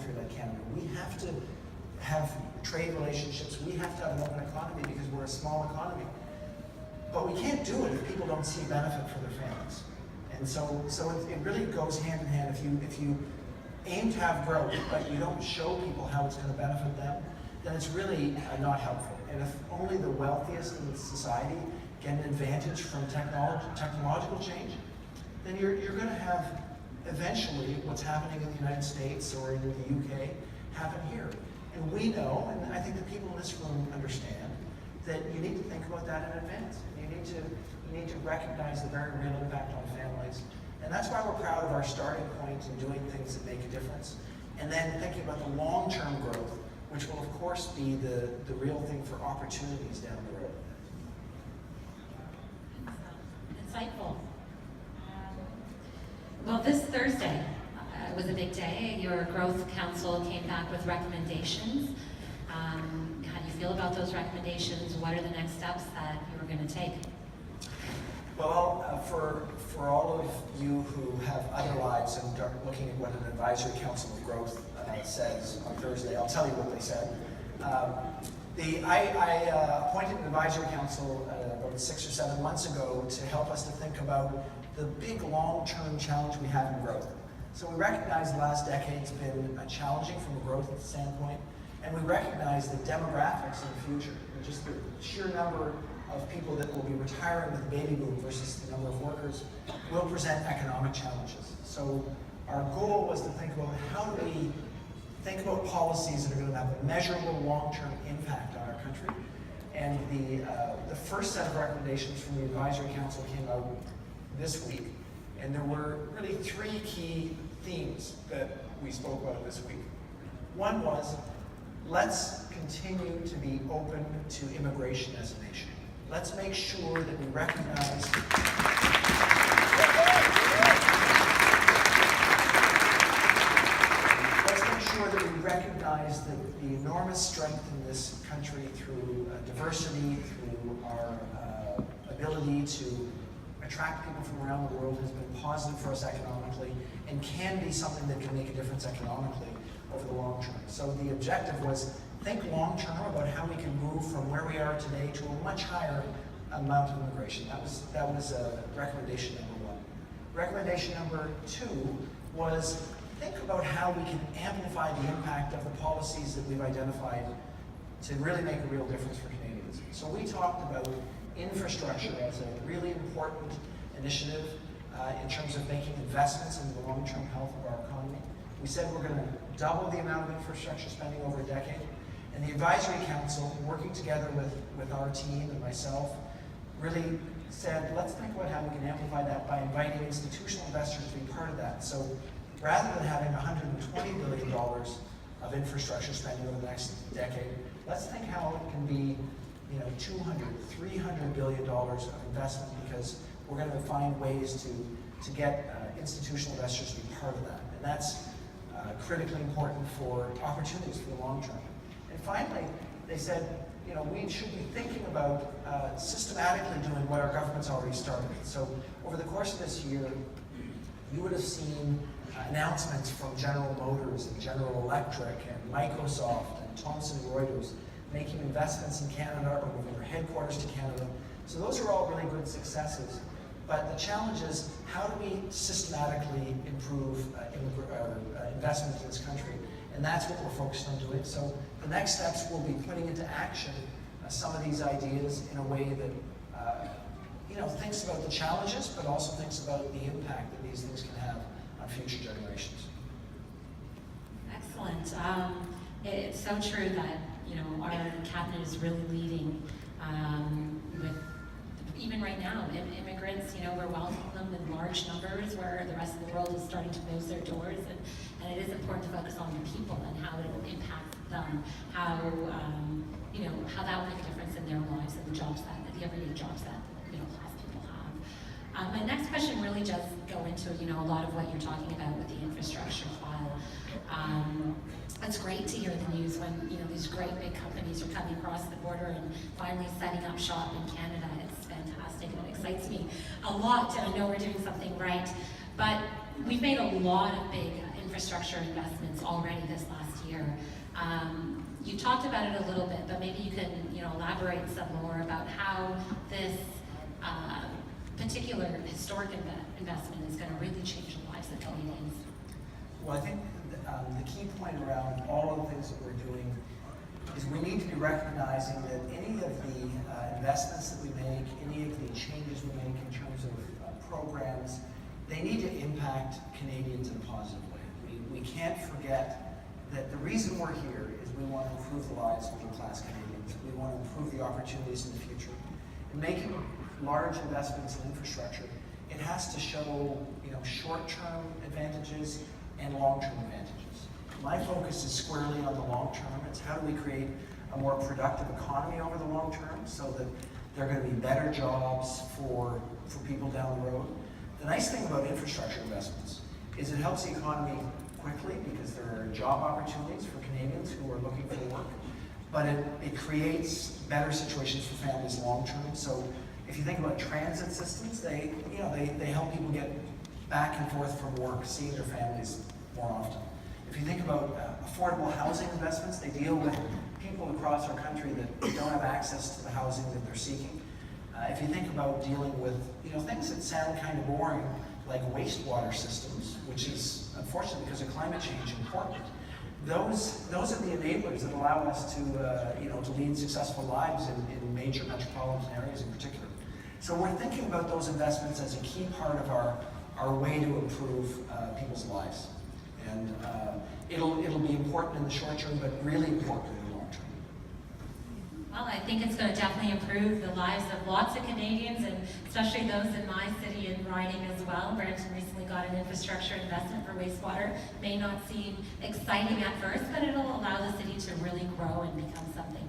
country like Canada. We have to have trade relationships. We have to have an open economy because we're a small economy. But we can't do it if people don't see benefit for their families. And so it really goes hand in hand. If you aim to have growth, but you don't show people how it's going to benefit them, then it's really not helpful. And if only the wealthiest in society get an advantage from technological change, then you're going to have eventually what's happening in the United States or in the UK happen here. And we know, and I think the people in this room understand, that you need to think about that in advance. You need to recognize the very real impact on families. And that's why we're proud of our starting point in doing things that make a difference. And then thinking about the long-term growth, which will of course be the real thing for opportunities down the road. Insightful. Well, this Thursday was a big day. Your Growth Council came back with recommendations. How do you feel about those recommendations? What are the next steps that you are going to take? Well, for all of you who have other lives and are looking at what an advisory council of growth says on Thursday, I'll tell you what they said. I appointed an advisory council about 6 or 7 months ago to help us to think about the big long-term challenge we have in growth. So we recognize the last decade's been challenging from a growth standpoint, and we recognize the demographics in the future, and just the sheer number of people that will be retiring with the baby boom versus the number of workers will present economic challenges. So our goal was to think about how do we think about policies that are going to have a measurable long-term impact on our country. And the first set of recommendations from the Advisory Council came out this week. And there were really 3 key themes that we spoke about this week. One was, let's continue to be open to immigration as a nation. Let's make sure that we recognize the enormous strength in this country through diversity, through our ability to attract people from around the world has been positive for us economically and can be something that can make a difference economically over the long term. So the objective was think long term about how we can move from where we are today to a much higher amount of immigration. That was recommendation number 1. Recommendation number 2 was think about how we can amplify the impact of the policies that we've identified to really make a real difference for Canadians. So we talked about infrastructure as a really important initiative in terms of making investments in the long-term health of our economy. We said we're going to double the amount of infrastructure spending over a decade. And the Advisory Council, working together with our team and myself, really said, let's think about how we can amplify that by inviting institutional investors to be part of that. So rather than having $120 billion of infrastructure spending over the next decade, let's think how it can be $200, $300 billion of investment, because we're going to find ways to get institutional investors to be part of that. And that's critically important for opportunities for the long term. And finally, they said, we should be thinking about systematically doing what our government's already started. So over the course of this year, you would have seen announcements from General Motors and General Electric and Microsoft and Thomson Reuters making investments in Canada or moving their headquarters to Canada. So those are all really good successes. But the challenge is, how do we systematically improve investment in this country? And that's what we're focused on doing. So the next steps will be putting into action some of these ideas in a way that thinks about the challenges, but also thinks about the impact that these things can have on future generations. Excellent. It's so true that our cabinet is really leading with, even right now, immigrants. We're welcoming them in large numbers, where the rest of the world is starting to close their doors, and it is important to focus on the people and how it will impact them, how that will make a difference in their lives and the everyday jobs that class people have. My next question really does go into a lot of what you're talking about with the infrastructure file. It's great to hear the news when these great big companies are coming across the border and finally setting up shop in Canada. It's fantastic and it excites me a lot, and I know we're doing something right. But we've made a lot of big infrastructure investments already this last year. You talked about it a little bit, but maybe you can, elaborate some more about how this particular historic investment is going to really change the lives of Canadians. Well, I think the key point around all of the things that we're doing is we need to be recognizing that any of the investments that we make, any of the changes we make in terms of programs, they need to impact Canadians in a positive way. We can't forget that the reason we're here is we want to improve the lives of middle-class Canadians. We want to improve the opportunities in the future. And making large investments in infrastructure, it has to show short-term advantages and long-term advantages. My focus is squarely on the long term. It's how do we create a more productive economy over the long term so that there are going to be better jobs for people down the road. The nice thing about infrastructure investments is it helps the economy quickly because there are job opportunities for Canadians who are looking for work, but it creates better situations for families long term. So if you think about transit systems, they help people get back and forth from work, seeing their families more often. If you think about affordable housing investments, they deal with people across our country that don't have access to the housing that they're seeking. If you think about dealing with things that sound kind of boring, like wastewater systems, which is unfortunately because of climate change important. Those are the enablers that allow us to lead successful lives in major metropolitan areas in particular. So we're thinking about those investments as a key part of our way to improve people's lives. And it'll be important in the short term, but really important in the long term. Well, I think it's going to definitely improve the lives of lots of Canadians, and especially those in my city and riding as well. Brampton recently got an infrastructure investment for wastewater. May not seem exciting at first, but it'll allow the city to really grow and become something